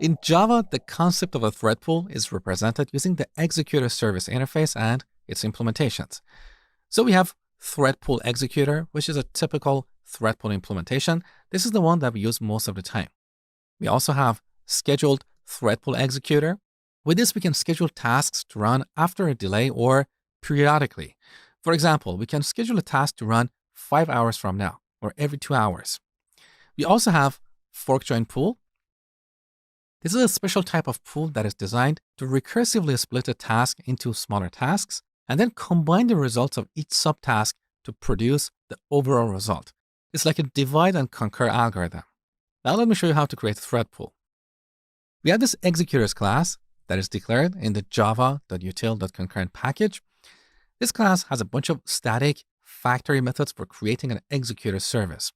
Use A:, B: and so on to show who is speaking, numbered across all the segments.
A: In Java, the concept of a thread pool is represented using the executor service interface and its implementations. So we have thread pool executor, which is a typical thread pool implementation. This is the one that we use most of the time. We also have scheduled thread pool executor. With this, we can schedule tasks to run after a delay or periodically. For example, we can schedule a task to run 5 hours from now or every 2 hours. We also have fork join pool. This is a special type of pool that is designed to recursively split a task into smaller tasks and then combine the results of each subtask to produce the overall result. It's like a divide and conquer algorithm. Now let me show you how to create a thread pool. We have this executors class that is declared in the java.util.concurrent package. This class has a bunch of static factory methods for creating an executor service.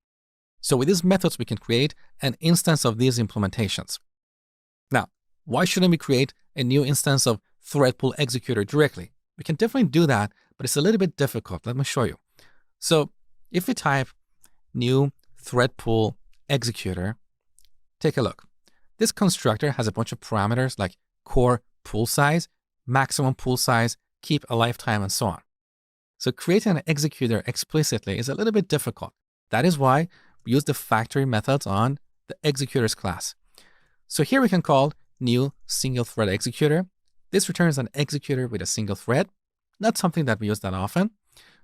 A: So with these methods, we can create an instance of these implementations. Now, why shouldn't we create a new instance of thread pool executor directly? We can definitely do that, but it's a little bit difficult. Let me show you. So if we type new thread pool executor, take a look. This constructor has a bunch of parameters like core pool size, maximum pool size, keep alive time, and so on. So creating an executor explicitly is a little bit difficult. That is why we use the factory methods on the executors class. So here we can call new single thread executor. This returns an executor with a single thread, not something that we use that often.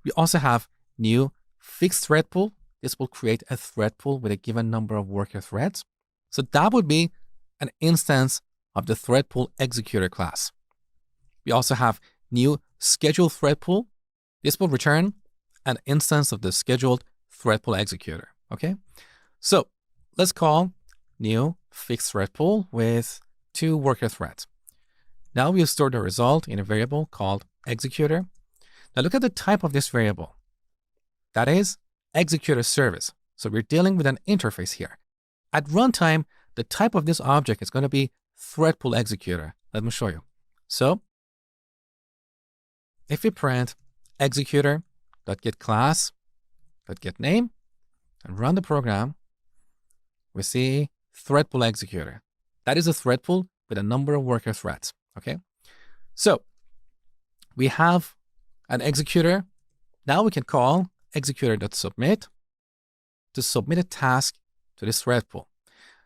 A: We also have new fixed thread pool. This will create a thread pool with a given number of worker threads. So that would be an instance of the thread pool executor class. We also have new scheduled thread pool. This will return an instance of the scheduled thread pool executor. Okay, so let's call new fixed thread pool with 2 worker threads. Now we'll store the result in a variable called executor. Now look at the type of this variable. That is executor service. So we're dealing with an interface here. At runtime, the type of this object is going to be thread pool executor. Let me show you. So if we print executor.getClass.getName and run the program, we see thread pool executor. That is a thread pool with a number of worker threads. Okay, so we have an executor. Now we can call executor.submit to submit a task to this thread pool.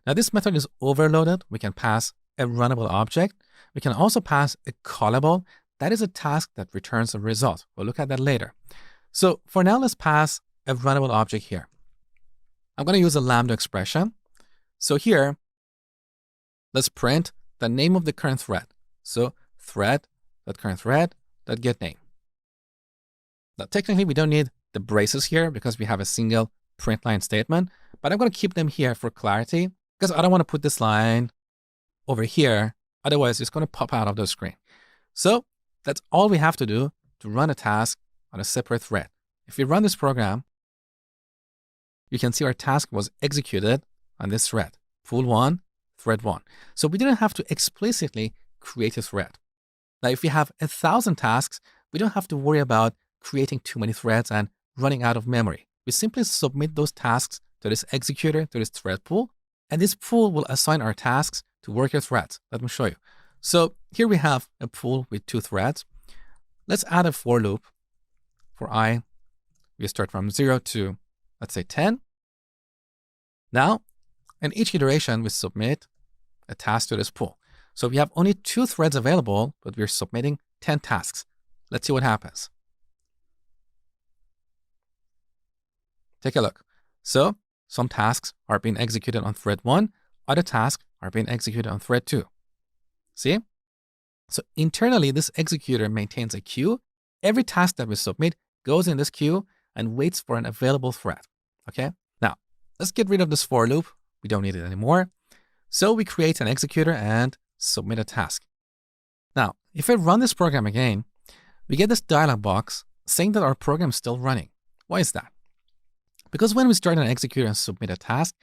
A: Now this method is overloaded. We can pass a runnable object. We can also pass a callable. That is a task that returns a result. We'll look at that later. So for now, let's pass a runnable object here. I'm going to use a lambda expression. So here, let's print the name of the current thread. So thread.currentThread.getName. Now technically, we don't need the braces here because we have a single print line statement, but I'm going to keep them here for clarity because I don't want to put this line over here. Otherwise, it's going to pop out of the screen. So that's all we have to do to run a task on a separate thread. If we run this program, you can see our task was executed on this thread, pool1, thread 1. So we didn't have to explicitly create a thread. Now, if we have 1,000 tasks, we don't have to worry about creating too many threads and running out of memory. We simply submit those tasks to this executor, to this thread pool, and this pool will assign our tasks to worker threads. Let me show you. So here we have a pool with 2 threads. Let's add a for loop. For I, we start from 0 to, let's say, 10. Now, in each iteration, we submit a task to this pool. So we have only 2 threads available, but we're submitting 10 tasks. Let's see what happens. Take a look. So some tasks are being executed on thread 1, other tasks are being executed on thread 2. See? So internally, this executor maintains a queue. Every task that we submit goes in this queue and waits for an available thread. Okay? Now, let's get rid of this for loop. We don't need it anymore. So we create an executor and submit a task. Now, if I run this program again, we get this dialog box saying that our program is still running. Why is that? Because when we start an executor and submit a task,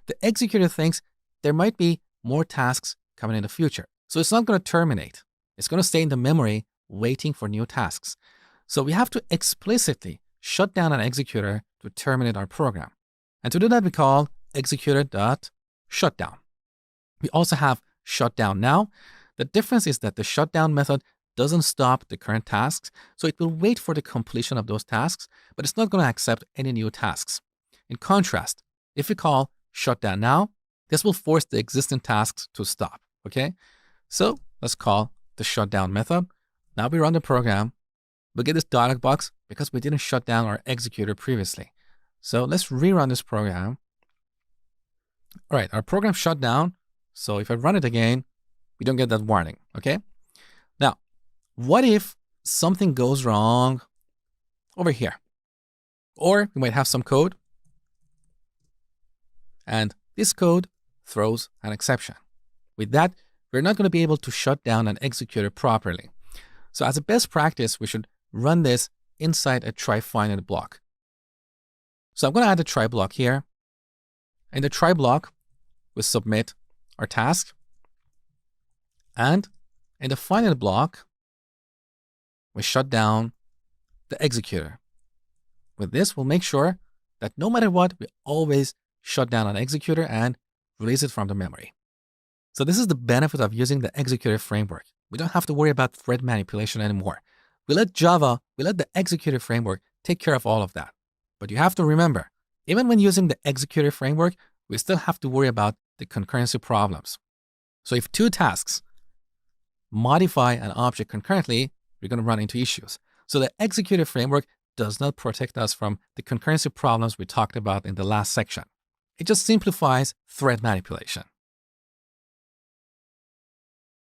A: the executor thinks there might be more tasks coming in the future. So it's not going to terminate. It's going to stay in the memory waiting for new tasks. So we have to explicitly shut down an executor to terminate our program. And to do that, we call executor.shutdown. We also have shutdown now. The difference is that the shutdown method doesn't stop the current tasks, so it will wait for the completion of those tasks, but it's not going to accept any new tasks. In contrast, if we call shutdown now, this will force the existing tasks to stop, okay? So let's call the shutdown method. Now we run the program. We'll get this dialog box because we didn't shut down our executor previously. So let's rerun this program. All right, our program shut down. So if I run it again, we don't get that warning, okay? Now, what if something goes wrong over here? Or you might have some code, and this code throws an exception. With that, we're not going to be able to shut down an executor properly. So as a best practice, we should run this inside a try finite block. So I'm going to add a try block here. In the try block, we submit our task. And in the finite block, we shut down the executor. With this, we'll make sure that no matter what, we always shut down an executor and release it from the memory. So this is the benefit of using the executor framework. We don't have to worry about thread manipulation anymore. We let the executor framework take care of all of that. But you have to remember, even when using the executor framework, we still have to worry about the concurrency problems. So if two tasks modify an object concurrently, we're going to run into issues. So the executor framework does not protect us from the concurrency problems we talked about in the last section. It just simplifies thread manipulation.